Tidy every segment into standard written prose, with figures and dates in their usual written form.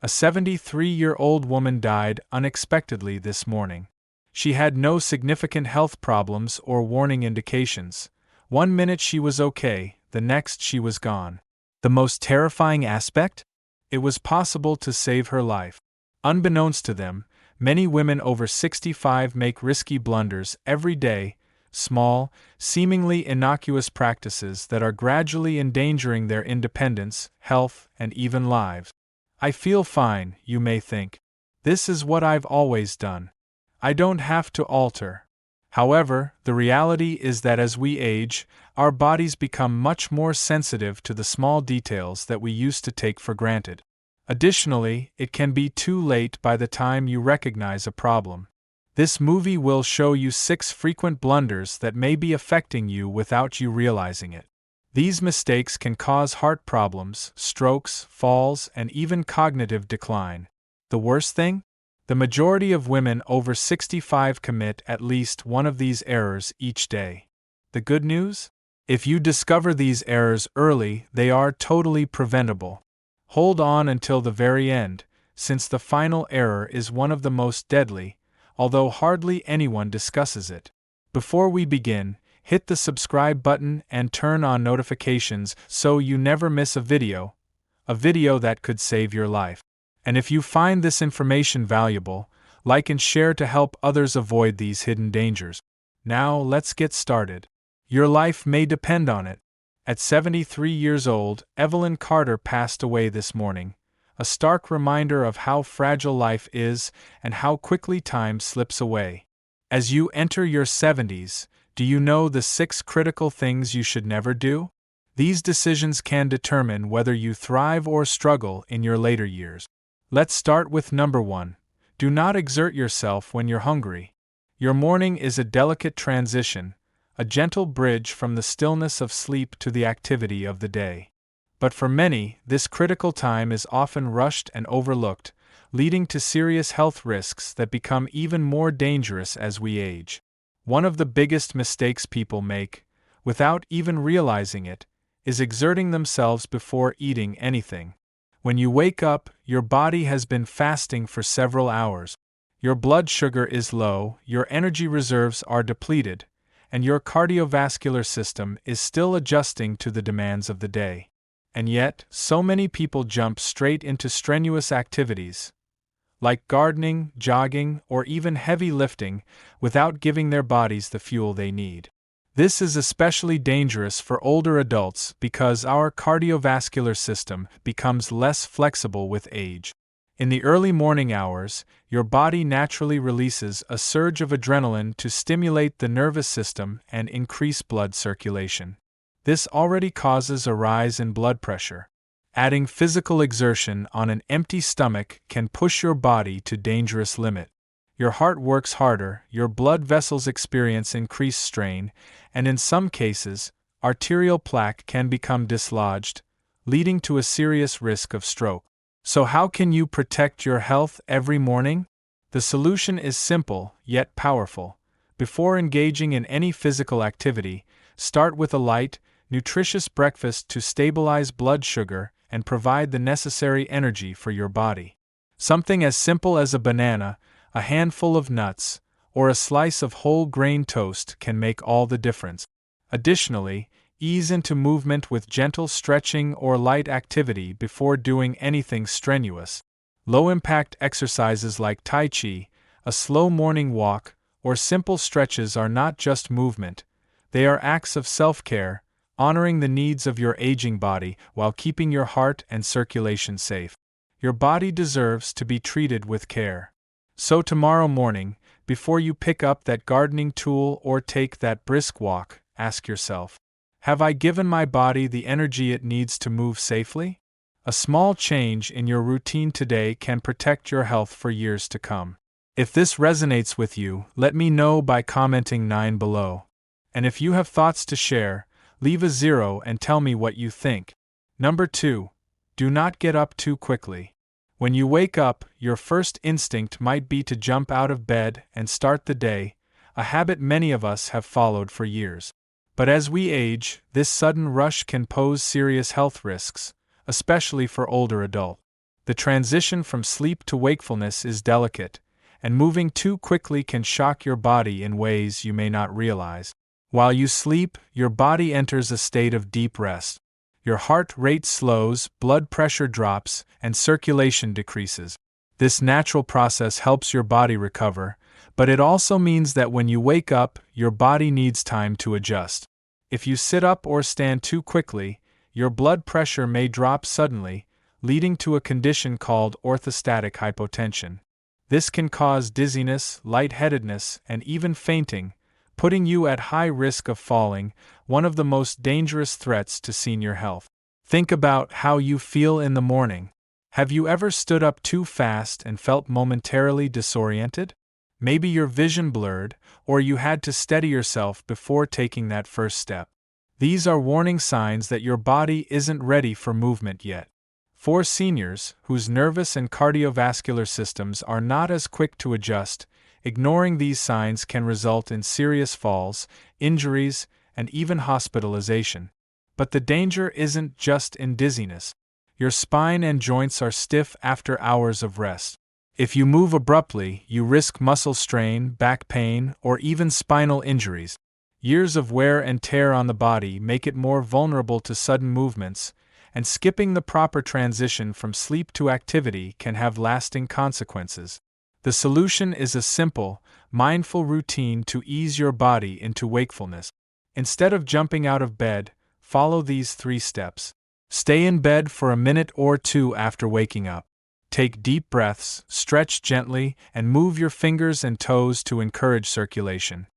A 73-year-old woman died unexpectedly this morning. She had no significant health problems or warning indications. One minute she was okay, the next she was gone. The most terrifying aspect? It was possible to save her life. Unbeknownst to them, many women over 65 make risky blunders every day, small, seemingly innocuous practices that are gradually endangering their independence, health, and even lives. I feel fine, you may think. This is what I've always done. I don't have to alter. However, the reality is that as we age, our bodies become much more sensitive to the small details that we used to take for granted. Additionally, it can be too late by the time you recognize a problem. This movie will show you 6 frequent blunders that may be affecting you without you realizing it. These mistakes can cause heart problems, strokes, falls, and even cognitive decline. The worst thing? The majority of women over 65 commit at least one of these errors each day. The good news? If you discover these errors early, they are totally preventable. Hold on until the very end, since the final error is one of the most deadly, although hardly anyone discusses it. Before we begin, hit the subscribe button and turn on notifications so you never miss a video that could save your life. And if you find this information valuable, like and share to help others avoid these hidden dangers. Now let's get started. Your life may depend on it. At 73 years old, Evelyn Carter passed away this morning, a stark reminder of how fragile life is and how quickly time slips away. As you enter your 70s, do you know the 6 critical things you should never do? These decisions can determine whether you thrive or struggle in your later years. Let's start with number 1. Do not exert yourself when you're hungry. Your morning is a delicate transition, a gentle bridge from the stillness of sleep to the activity of the day. But for many, this critical time is often rushed and overlooked, leading to serious health risks that become even more dangerous as we age. One of the biggest mistakes people make, without even realizing it, is exerting themselves before eating anything. When you wake up, your body has been fasting for several hours. Your blood sugar is low, your energy reserves are depleted, and your cardiovascular system is still adjusting to the demands of the day. And yet, so many people jump straight into strenuous activities, like gardening, jogging, or even heavy lifting, without giving their bodies the fuel they need. This is especially dangerous for older adults because our cardiovascular system becomes less flexible with age. In the early morning hours, your body naturally releases a surge of adrenaline to stimulate the nervous system and increase blood circulation. This already causes a rise in blood pressure. Adding physical exertion on an empty stomach can push your body to dangerous limit. Your heart works harder, your blood vessels experience increased strain, and in some cases, arterial plaque can become dislodged, leading to a serious risk of stroke. So how can you protect your health every morning? The solution is simple, yet powerful. Before engaging in any physical activity, start with a light, nutritious breakfast to stabilize blood sugar and provide the necessary energy for your body. Something as simple as a banana, a handful of nuts, or a slice of whole grain toast can make all the difference. Additionally, ease into movement with gentle stretching or light activity before doing anything strenuous. Low-impact exercises like Tai Chi, a slow morning walk, or simple stretches are not just movement, they are acts of self-care, honoring the needs of your aging body while keeping your heart and circulation safe. Your body deserves to be treated with care. So tomorrow morning, before you pick up that gardening tool or take that brisk walk, ask yourself, have I given my body the energy it needs to move safely? A small change in your routine today can protect your health for years to come. If this resonates with you, let me know by commenting 9 below. And if you have thoughts to share, leave a 0 and tell me what you think. Number 2. Do not get up too quickly. When you wake up, your first instinct might be to jump out of bed and start the day, a habit many of us have followed for years. But as we age, this sudden rush can pose serious health risks, especially for older adults. The transition from sleep to wakefulness is delicate, and moving too quickly can shock your body in ways you may not realize. While you sleep, your body enters a state of deep rest. Your heart rate slows, blood pressure drops, and circulation decreases. This natural process helps your body recover, but it also means that when you wake up, your body needs time to adjust. If you sit up or stand too quickly, your blood pressure may drop suddenly, leading to a condition called orthostatic hypotension. This can cause dizziness, lightheadedness, and even fainting, putting you at high risk of falling, one of the most dangerous threats to senior health. Think about how you feel in the morning. Have you ever stood up too fast and felt momentarily disoriented? Maybe your vision blurred, or you had to steady yourself before taking that first step. These are warning signs that your body isn't ready for movement yet. For seniors, whose nervous and cardiovascular systems are not as quick to adjust, ignoring these signs can result in serious falls, injuries, and even hospitalization. But the danger isn't just in dizziness. Your spine and joints are stiff after hours of rest. If you move abruptly, you risk muscle strain, back pain, or even spinal injuries. Years of wear and tear on the body make it more vulnerable to sudden movements, and skipping the proper transition from sleep to activity can have lasting consequences. The solution is a simple, mindful routine to ease your body into wakefulness. Instead of jumping out of bed, follow these 3 steps. Stay in bed for a minute or 2 after waking up. Take deep breaths, stretch gently, and move your fingers and toes to encourage circulation.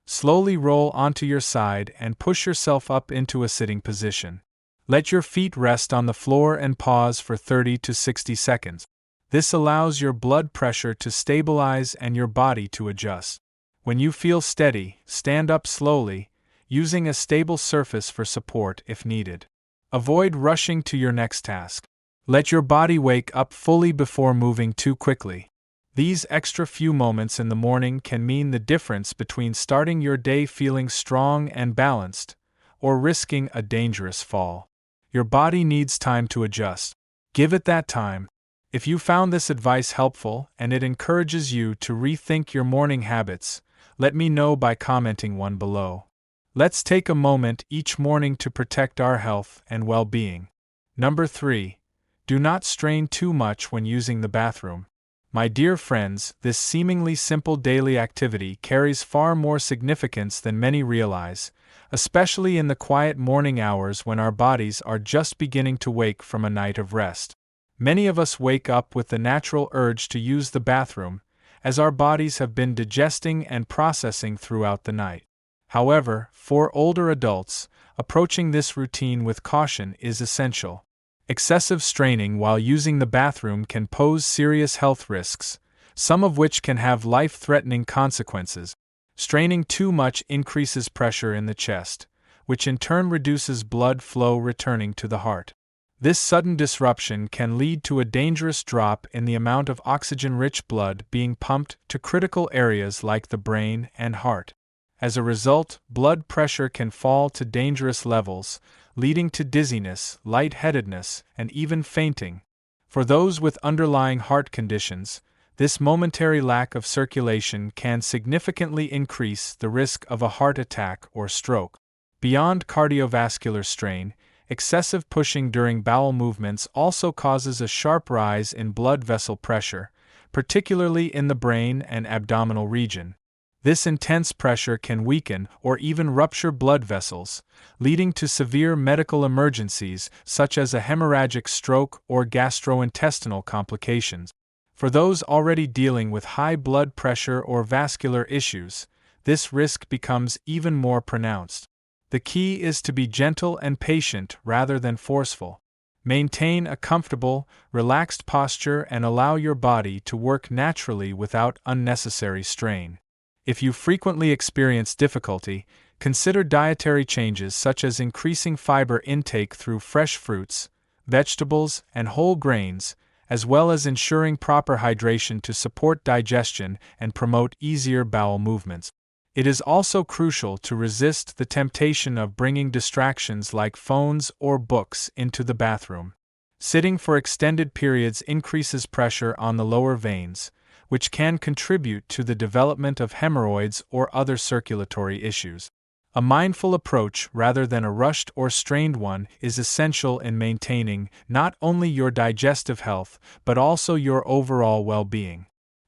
Slowly roll onto your side and push yourself up into a sitting position. Let your feet rest on the floor and pause for 30 to 60 seconds. This allows your blood pressure to stabilize and your body to adjust. When you feel steady, stand up slowly, using a stable surface for support if needed. Avoid rushing to your next task. Let your body wake up fully before moving too quickly. These extra few moments in the morning can mean the difference between starting your day feeling strong and balanced, or risking a dangerous fall. Your body needs time to adjust. Give it that time. If you found this advice helpful and it encourages you to rethink your morning habits, let me know by commenting one below. Let's take a moment each morning to protect our health and well-being. Number 3. Do not strain too much when using the bathroom. My dear friends, this seemingly simple daily activity carries far more significance than many realize, especially in the quiet morning hours when our bodies are just beginning to wake from a night of rest. Many of us wake up with the natural urge to use the bathroom, as our bodies have been digesting and processing throughout the night. However, for older adults, approaching this routine with caution is essential. Excessive straining while using the bathroom can pose serious health risks, some of which can have life-threatening consequences. Straining too much increases pressure in the chest, which in turn reduces blood flow returning to the heart. This sudden disruption can lead to a dangerous drop in the amount of oxygen-rich blood being pumped to critical areas like the brain and heart. As a result, blood pressure can fall to dangerous levels, leading to dizziness, lightheadedness, and even fainting. For those with underlying heart conditions, this momentary lack of circulation can significantly increase the risk of a heart attack or stroke. Beyond cardiovascular strain, excessive pushing during bowel movements also causes a sharp rise in blood vessel pressure, particularly in the brain and abdominal region. This intense pressure can weaken or even rupture blood vessels, leading to severe medical emergencies such as a hemorrhagic stroke or gastrointestinal complications. For those already dealing with high blood pressure or vascular issues, this risk becomes even more pronounced. The key is to be gentle and patient rather than forceful. Maintain a comfortable, relaxed posture and allow your body to work naturally without unnecessary strain. If you frequently experience difficulty, consider dietary changes such as increasing fiber intake through fresh fruits, vegetables, and whole grains, as well as ensuring proper hydration to support digestion and promote easier bowel movements. It is also crucial to resist the temptation of bringing distractions like phones or books into the bathroom. Sitting for extended periods increases pressure on the lower veins, which can contribute to the development of hemorrhoids or other circulatory issues. A mindful approach rather than a rushed or strained one is essential in maintaining not only your digestive health but also your overall well-being.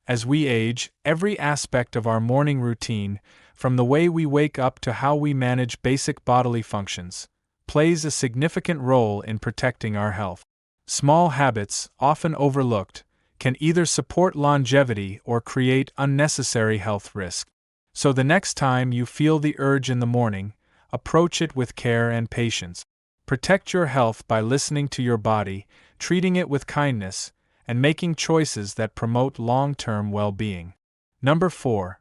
As we age, every aspect of our morning routine, from the way we wake up to how we manage basic bodily functions, plays a significant role in protecting our health. Small habits, often overlooked, can either support longevity or create unnecessary health risk. So the next time you feel the urge in the morning, approach it with care and patience. Protect your health by listening to your body, treating it with kindness, and making choices that promote long-term well-being. Number 4.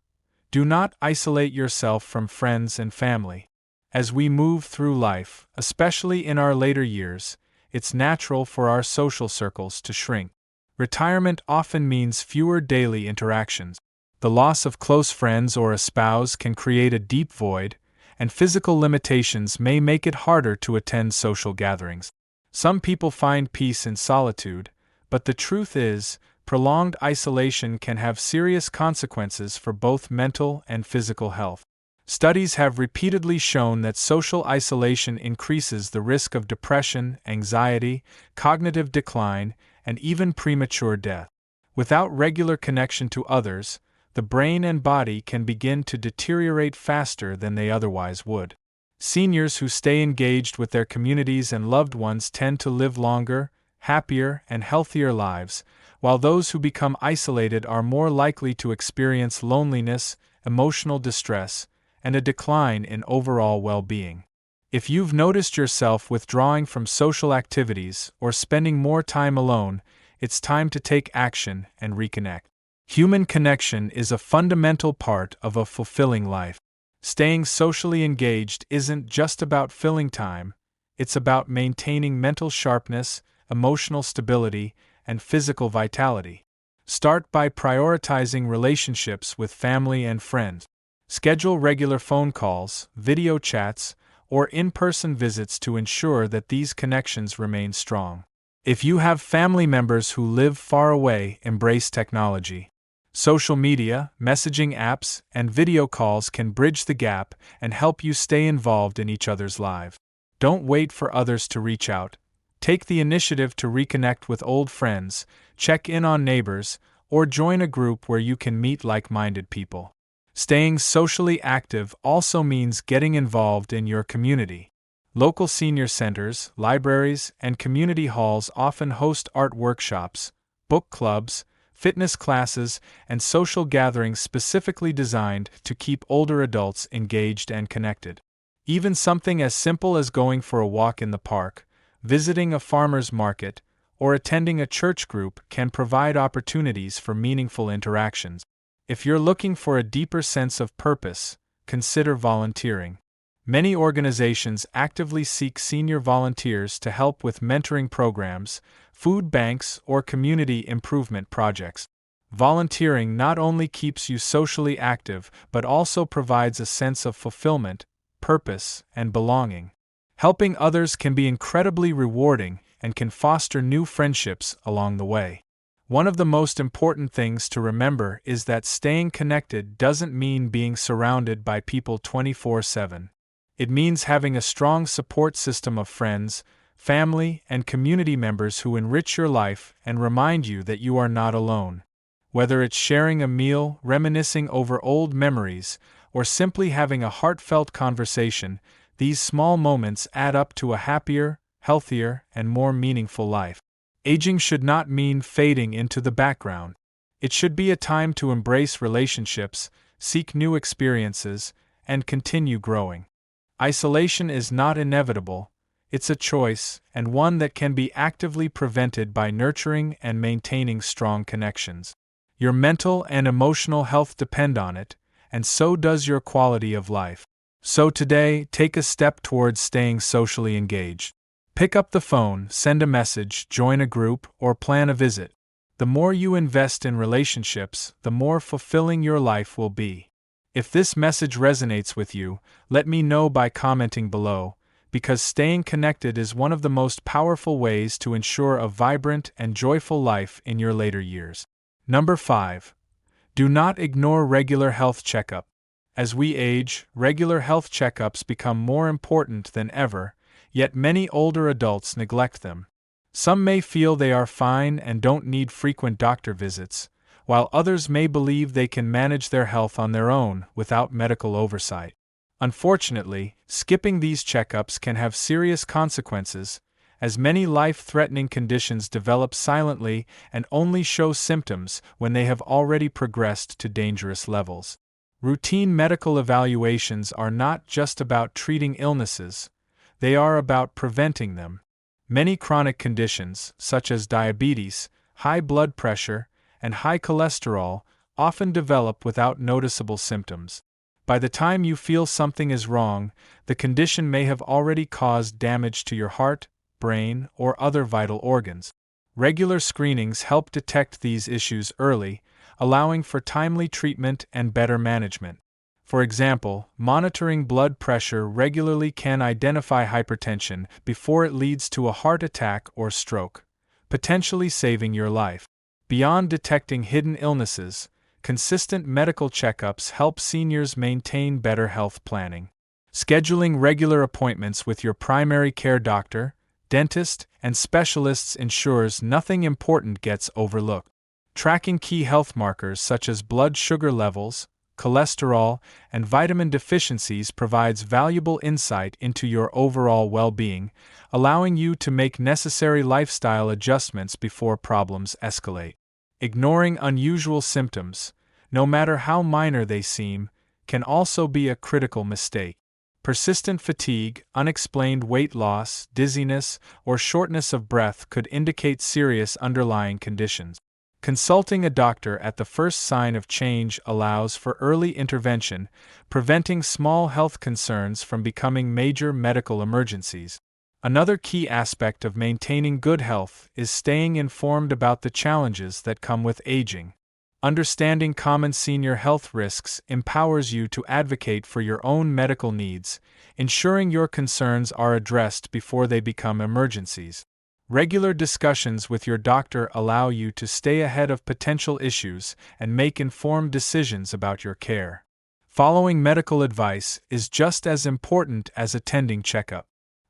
Do not isolate yourself from friends and family. As we move through life, especially in our later years, it's natural for our social circles to shrink. Retirement often means fewer daily interactions. The loss of close friends or a spouse can create a deep void, and physical limitations may make it harder to attend social gatherings. Some people find peace in solitude, but the truth is, prolonged isolation can have serious consequences for both mental and physical health. Studies have repeatedly shown that social isolation increases the risk of depression, anxiety, cognitive decline, and even premature death. Without regular connection to others, the brain and body can begin to deteriorate faster than they otherwise would. Seniors who stay engaged with their communities and loved ones tend to live longer, happier, and healthier lives, while those who become isolated are more likely to experience loneliness, emotional distress, and a decline in overall well-being. If you've noticed yourself withdrawing from social activities or spending more time alone, it's time to take action and reconnect. Human connection is a fundamental part of a fulfilling life. Staying socially engaged isn't just about filling time, it's about maintaining mental sharpness, emotional stability, and physical vitality. Start by prioritizing relationships with family and friends. Schedule regular phone calls, video chats, or in-person visits to ensure that these connections remain strong. If you have family members who live far away, embrace technology. Social media, messaging apps, and video calls can bridge the gap and help you stay involved in each other's lives. Don't wait for others to reach out. Take the initiative to reconnect with old friends, check in on neighbors, or join a group where you can meet like-minded people. Staying socially active also means getting involved in your community. Local senior centers, libraries, and community halls often host art workshops, book clubs, fitness classes, and social gatherings specifically designed to keep older adults engaged and connected. Even something as simple as going for a walk in the park, visiting a farmer's market, or attending a church group can provide opportunities for meaningful interactions. If you're looking for a deeper sense of purpose, consider volunteering. Many organizations actively seek senior volunteers to help with mentoring programs, food banks, or community improvement projects. Volunteering not only keeps you socially active but also provides a sense of fulfillment, purpose, and belonging. Helping others can be incredibly rewarding and can foster new friendships along the way. One of the most important things to remember is that staying connected doesn't mean being surrounded by people 24/7. It means having a strong support system of friends, family, and community members who enrich your life and remind you that you are not alone. Whether it's sharing a meal, reminiscing over old memories, or simply having a heartfelt conversation, these small moments add up to a happier, healthier, and more meaningful life. Aging should not mean fading into the background. It should be a time to embrace relationships, seek new experiences, and continue growing. Isolation is not inevitable, it's a choice, and one that can be actively prevented by nurturing and maintaining strong connections. Your mental and emotional health depend on it, and so does your quality of life. So today, take a step towards staying socially engaged. Pick up the phone, send a message, join a group, or plan a visit. The more you invest in relationships, the more fulfilling your life will be. If this message resonates with you, let me know by commenting below, because staying connected is one of the most powerful ways to ensure a vibrant and joyful life in your later years. Number 5. Do not ignore regular health checkup. As we age, regular health checkups become more important than ever, yet many older adults neglect them. Some may feel they are fine and don't need frequent doctor visits, while others may believe they can manage their health on their own without medical oversight. Unfortunately, skipping these checkups can have serious consequences, as many life-threatening conditions develop silently and only show symptoms when they have already progressed to dangerous levels. Routine medical evaluations are not just about treating illnesses, they are about preventing them. Many chronic conditions, such as diabetes, high blood pressure, and high cholesterol, often develop without noticeable symptoms. By the time you feel something is wrong, the condition may have already caused damage to your heart, brain, or other vital organs. Regular screenings help detect these issues early, allowing for timely treatment and better management. For example, monitoring blood pressure regularly can identify hypertension before it leads to a heart attack or stroke, potentially saving your life. Beyond detecting hidden illnesses, consistent medical checkups help seniors maintain better health planning. Scheduling regular appointments with your primary care doctor, dentist, and specialists ensures nothing important gets overlooked. Tracking key health markers such as blood sugar levels, cholesterol, and vitamin deficiencies provides valuable insight into your overall well-being, allowing you to make necessary lifestyle adjustments before problems escalate. Ignoring unusual symptoms, no matter how minor they seem, can also be a critical mistake. Persistent fatigue, unexplained weight loss, dizziness, or shortness of breath could indicate serious underlying conditions. Consulting a doctor at the first sign of change allows for early intervention, preventing small health concerns from becoming major medical emergencies. Another key aspect of maintaining good health is staying informed about the challenges that come with aging. Understanding common senior health risks empowers you to advocate for your own medical needs, ensuring your concerns are addressed before they become emergencies. Regular discussions with your doctor allow you to stay ahead of potential issues and make informed decisions about your care. Following medical advice is just as important as attending checkup.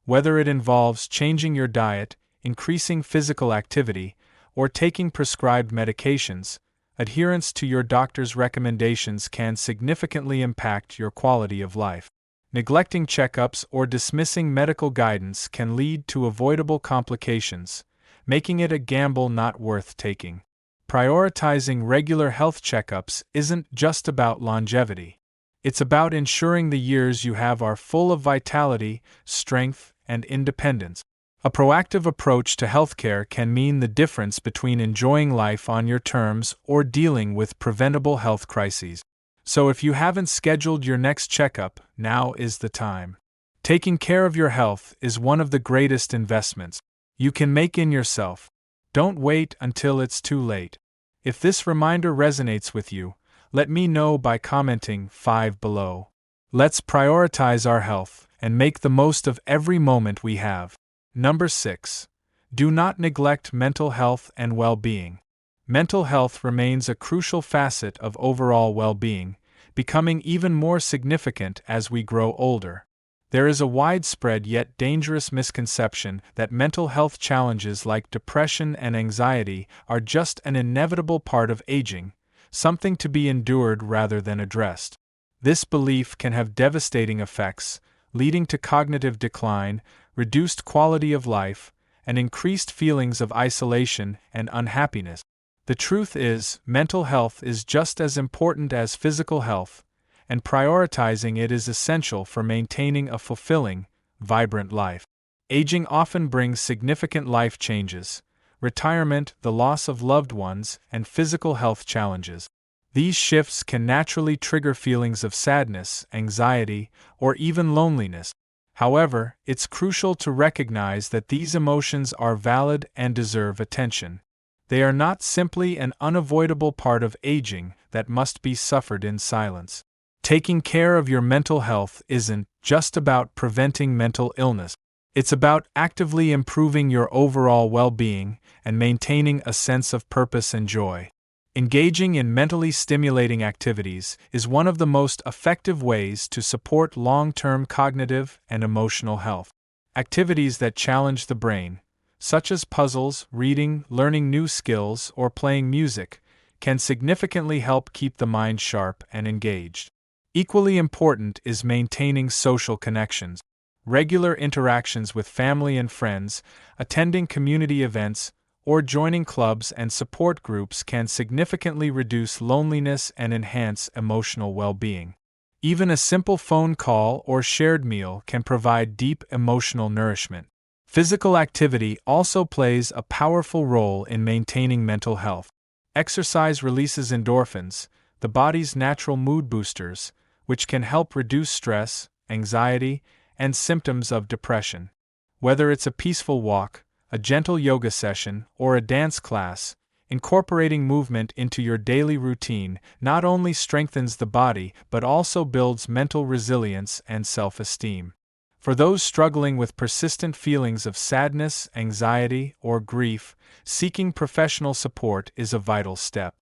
Whether it involves changing your diet, increasing physical activity, or taking prescribed medications, adherence to your doctor's recommendations can significantly impact your quality of life. Neglecting checkups or dismissing medical guidance can lead to avoidable complications, making it a gamble not worth taking. Prioritizing regular health checkups isn't just about longevity. It's about ensuring the years you have are full of vitality, strength, and independence. A proactive approach to healthcare can mean the difference between enjoying life on your terms or dealing with preventable health crises. So if you haven't scheduled your next checkup, now is the time. Taking care of your health is one of the greatest investments you can make in yourself. Don't wait until it's too late. If this reminder resonates with you, let me know by commenting 5 below. Let's prioritize our health and make the most of every moment we have. Number 6. Do not neglect mental health and well-being. Mental health remains a crucial facet of overall well-being, becoming even more significant as we grow older. There is a widespread yet dangerous misconception that mental health challenges like depression and anxiety are just an inevitable part of aging, something to be endured rather than addressed. This belief can have devastating effects, leading to cognitive decline, reduced quality of life, and increased feelings of isolation and unhappiness. The truth is, mental health is just as important as physical health, and prioritizing it is essential for maintaining a fulfilling, vibrant life. Aging often brings significant life changes: retirement, the loss of loved ones, and physical health challenges. These shifts can naturally trigger feelings of sadness, anxiety, or even loneliness. However, it's crucial to recognize that these emotions are valid and deserve attention. They are not simply an unavoidable part of aging that must be suffered in silence. Taking care of your mental health isn't just about preventing mental illness. It's about actively improving your overall well-being and maintaining a sense of purpose and joy. Engaging in mentally stimulating activities is one of the most effective ways to support long-term cognitive and emotional health. Activities that challenge the brain, such as puzzles, reading, learning new skills, or playing music, can significantly help keep the mind sharp and engaged. Equally important is maintaining social connections. Regular interactions with family and friends, attending community events, or joining clubs and support groups can significantly reduce loneliness and enhance emotional well-being. Even a simple phone call or shared meal can provide deep emotional nourishment. Physical activity also plays a powerful role in maintaining mental health. Exercise releases endorphins, the body's natural mood boosters, which can help reduce stress, anxiety, and symptoms of depression. Whether it's a peaceful walk, a gentle yoga session, or a dance class, incorporating movement into your daily routine not only strengthens the body but also builds mental resilience and self-esteem. For those struggling with persistent feelings of sadness, anxiety, or grief, seeking professional support is a vital step.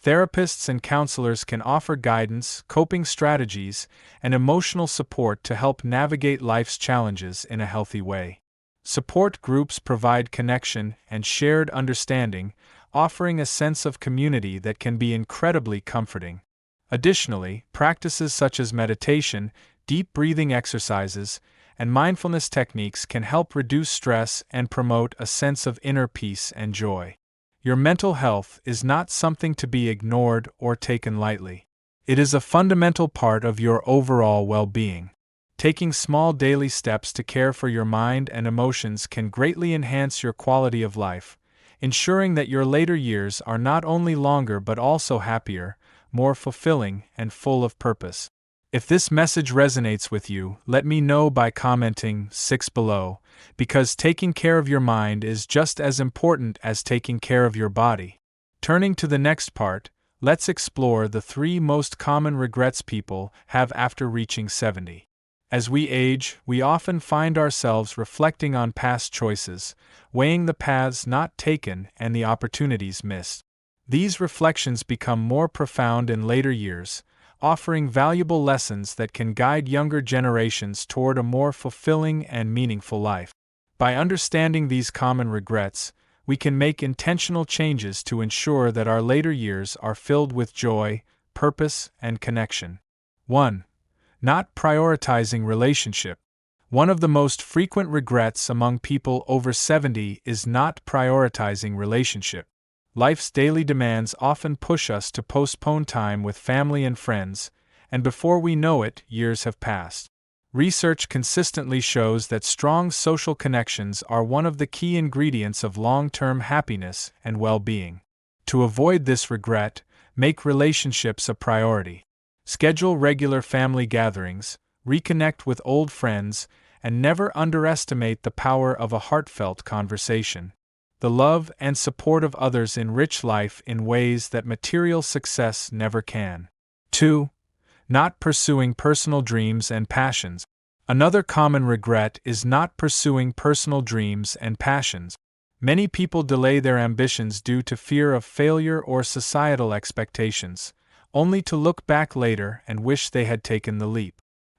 Therapists and counselors can offer guidance, coping strategies, and emotional support to help navigate life's challenges in a healthy way. Support groups provide connection and shared understanding, offering a sense of community that can be incredibly comforting. Additionally, practices such as meditation, deep breathing exercises, and mindfulness techniques can help reduce stress and promote a sense of inner peace and joy. Your mental health is not something to be ignored or taken lightly. It is a fundamental part of your overall well-being. Taking small daily steps to care for your mind and emotions can greatly enhance your quality of life, ensuring that your later years are not only longer but also happier, more fulfilling, and full of purpose. If this message resonates with you, let me know by commenting 6 below, because taking care of your mind is just as important as taking care of your body. Turning to the next part, let's explore the 3 most common regrets people have after reaching 70. As we age, we often find ourselves reflecting on past choices, weighing the paths not taken and the opportunities missed. These reflections become more profound in later years, offering valuable lessons that can guide younger generations toward a more fulfilling and meaningful life. By understanding these common regrets, we can make intentional changes to ensure that our later years are filled with joy, purpose, and connection. 1. Not prioritizing relationship. One of the most frequent regrets among people over 70 is not prioritizing relationship. Life's daily demands often push us to postpone time with family and friends, and before we know it, years have passed. Research consistently shows that strong social connections are one of the key ingredients of long-term happiness and well-being. To avoid this regret, make relationships a priority. Schedule regular family gatherings, reconnect with old friends, and never underestimate the power of a heartfelt conversation. The love and support of others enrich life in ways that material success never can. 2. Not pursuing personal dreams and passions. Another common regret is not pursuing personal dreams and passions. Many people delay their ambitions due to fear of failure or societal expectations, only to look back later and wish they had taken the leap.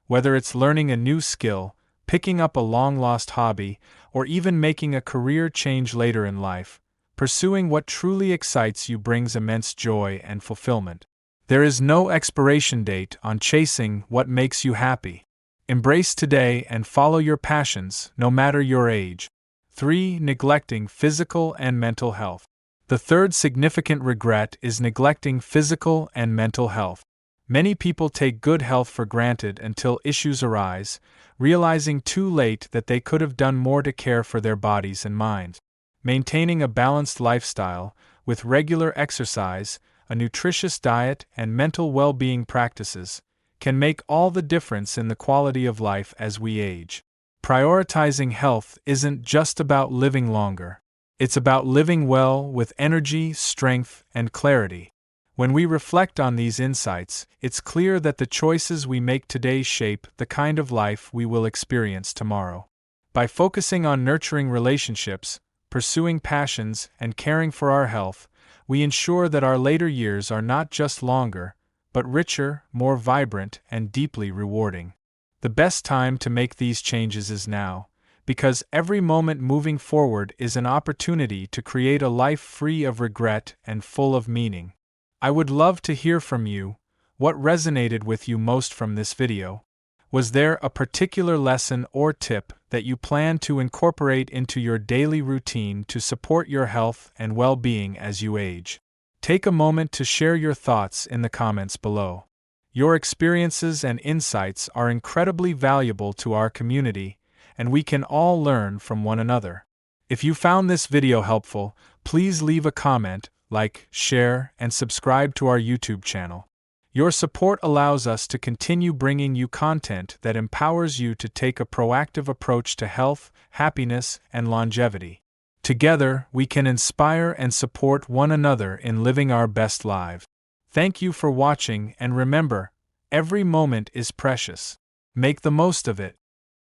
Whether it's learning a new skill, picking up a long-lost hobby, or even making a career change later in life, pursuing what truly excites you brings immense joy and fulfillment. There is no expiration date on chasing what makes you happy. Embrace today and follow your passions, no matter your age. 3. Neglecting physical and mental health. The third significant regret is neglecting physical and mental health. Many people take good health for granted until issues arise, realizing too late that they could have done more to care for their bodies and minds. Maintaining a balanced lifestyle, with regular exercise, a nutritious diet, and mental well-being practices, can make all the difference in the quality of life as we age. Prioritizing health isn't just about living longer. It's about living well with energy, strength, and clarity. When we reflect on these insights, it's clear that the choices we make today shape the kind of life we will experience tomorrow. By focusing on nurturing relationships, pursuing passions, and caring for our health, we ensure that our later years are not just longer, but richer, more vibrant, and deeply rewarding. The best time to make these changes is now, because every moment moving forward is an opportunity to create a life free of regret and full of meaning. I would love to hear from you. What resonated with you most from this video? Was there a particular lesson or tip that you plan to incorporate into your daily routine to support your health and well-being as you age? Take a moment to share your thoughts in the comments below. Your experiences and insights are incredibly valuable to our community, and we can all learn from one another. If you found this video helpful, please leave a comment, like, share, and subscribe to our YouTube channel. Your support allows us to continue bringing you content that empowers you to take a proactive approach to health, happiness, and longevity. Together, we can inspire and support one another in living our best lives. Thank you for watching, and remember, every moment is precious. Make the most of it.